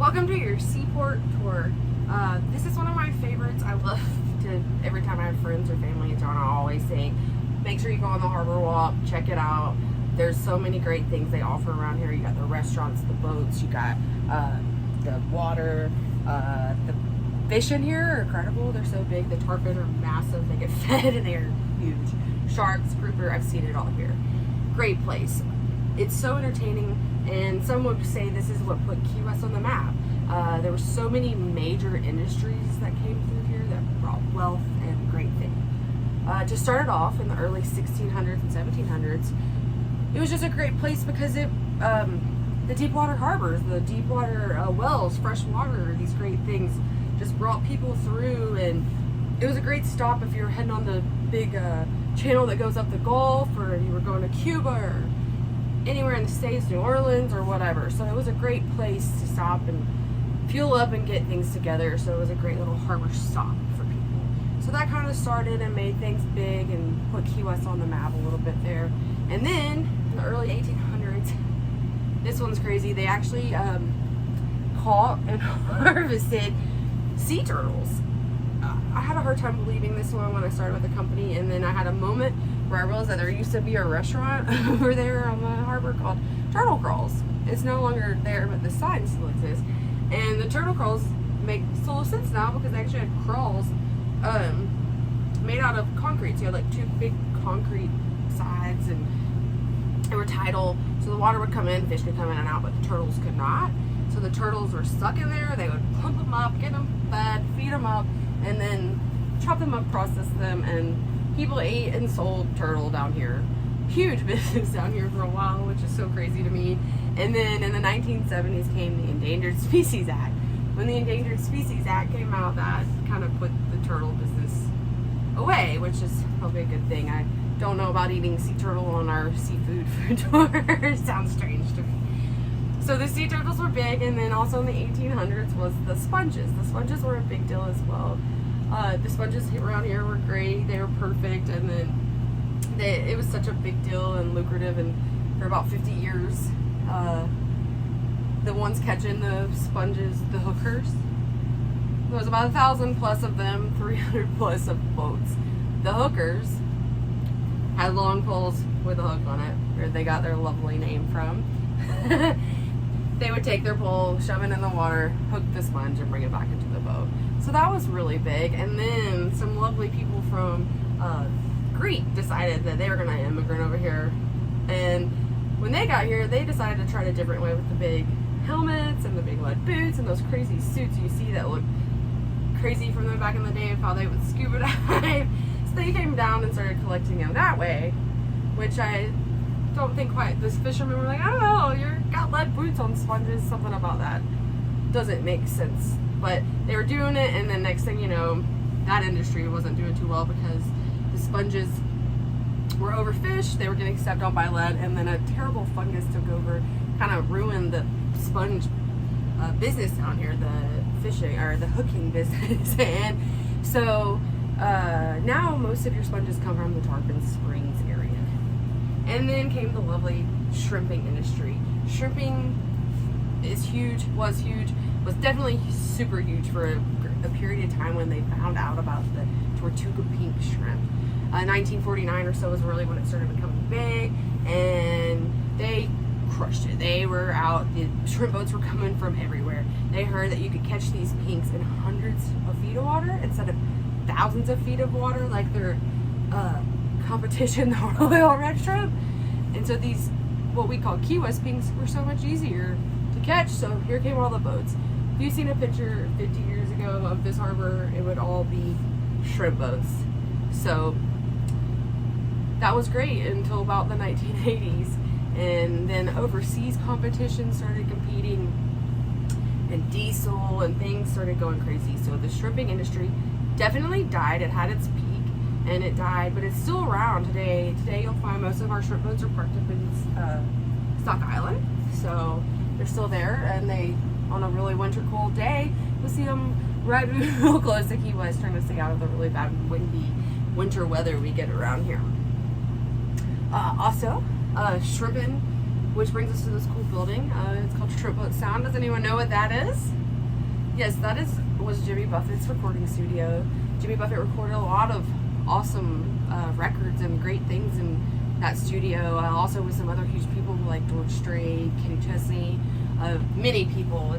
Welcome to your seaport tour. This is one of my favorites. I love to, every time I have friends or family in town, I always say, make sure you go on the harbor walk, check it out. There's so many great things they offer around here. You got the restaurants, the boats, you got the water, the fish in here are incredible. They're so big. The tarpon are massive. They get fed and they're huge. Sharks, grouper, I've seen it all here. Great place. It's so entertaining, and some would say this is what put Key West on the map. There were so many major industries that came through here that brought wealth and great things. To start it off in the early 1600s and 1700s, it was just a great place because it, the deep water harbors, the deep water wells, fresh water, these great things just brought people through, and it was a great stop if you were heading on the big channel that goes up the Gulf, or you were going to Cuba, or anywhere in the States, New Orleans, or whatever. So it was a great place to stop and fuel up and get things together. So it was a great little harbor stop for people. So that kind of started and made things big and put Key West on the map a little bit there. And then in the early 1800s, this one's crazy. They actually caught and harvested sea turtles. I had a hard time believing this one when I started with the company, and then I had a moment where I realized that there used to be a restaurant over there on the harbor called Turtle Crawls. It's no longer there, but the sign still exists. And the turtle crawls make total sense now because they actually had crawls made out of concrete. So you had like two big concrete sides, and they were tidal. So the water would come in, fish could come in and out, but the turtles could not. So the turtles were stuck in there. They would pump them up, get them fed, feed them up, and then chop them up, process them, and people ate and sold turtle down here. Huge business down here for a while, which is so crazy to me. And then in the 1970s came the Endangered Species Act. When the Endangered Species Act came out, that kind of put the turtle business away, which is probably a good thing. I don't know about eating sea turtle on our seafood food tour. Sounds strange to me. So the sea turtles were big, and then also in the 1800s was the sponges. The sponges were a big deal as well. The sponges around here were great. They were perfect, and then it was such a big deal and lucrative, and for about 50 years, the ones catching the sponges, the hookers, there was about 1,000 plus of them, 300 plus of boats. The hookers had long poles with a hook on it, where they got their lovely name from. They would take their pole, shove it in the water, hook the sponge, and bring it back into the boat. So that was really big. And then some lovely people from Greek decided that they were going to immigrate over here. And when they got here, they decided to try it a different way with the big helmets and the big lead boots and those crazy suits you see that look crazy from them back in the day of how they would scuba dive. So they came down and started collecting them that way, which I don't think quite. This fishermen were like, I don't know, you got lead boots on sponges, something about that doesn't make sense. But they were doing it, and then next thing you know, that industry wasn't doing too well because the sponges were overfished, they were getting stepped on by lead, and then a terrible fungus took over, kind of ruined the sponge business down here, the fishing or the hooking business. And so now most of your sponges come from the Tarpon Springs area. And then came the lovely shrimping industry. Shrimping is huge, was definitely super huge for a period of time when they found out about the Tortuga pink shrimp. 1949 or so is really when it started becoming big, and they crushed it. They were out, the shrimp boats were coming from everywhere. They heard that you could catch these pinks in hundreds of feet of water instead of thousands of feet of water like their competition, the Royal Red Shrimp. And so these, what we call Key West pinks, were so much easier to catch. So here came all the boats. If you've seen a picture 50 years ago of this harbor, it would all be shrimp boats. So that was great until about the 1980s. And then overseas competition started competing, and diesel and things started going crazy. So the shrimping industry definitely died. It had its peak and it died, but it's still around today. Today you'll find most of our shrimp boats are parked up in Stock Island. So they're still there, and they, on a really winter cold day, you'll see them right real close to Key West, trying to stay out of the really bad windy winter weather we get around here. Also, shrimping which brings us to this cool building. It's called Shipboat Sound. Does anyone know what that is? Yes, that was Jimmy Buffett's recording studio. Jimmy Buffett recorded a lot of awesome records and great things in that studio. Also with some other huge people like George Strait, Kenny Chesney, many people.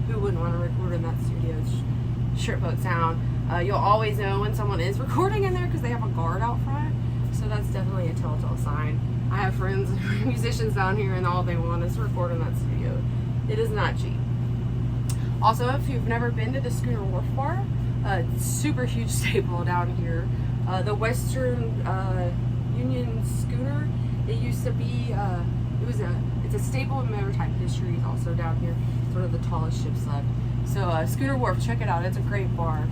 Who wouldn't want to record in that studio? It's Shipboat Sound. You'll always know when someone is recording in there because they have a guard out front. So that's definitely a telltale sign. I have friends, musicians down here, and all they want is to record in that studio. It is not cheap. Also, if you've never been to the Schooner Wharf Bar, super huge staple down here. The Western Union Schooner, it used to be, it's a staple in maritime history. It's also down here, sort of the tallest ship's left. So Schooner Wharf, check it out. It's a great bar.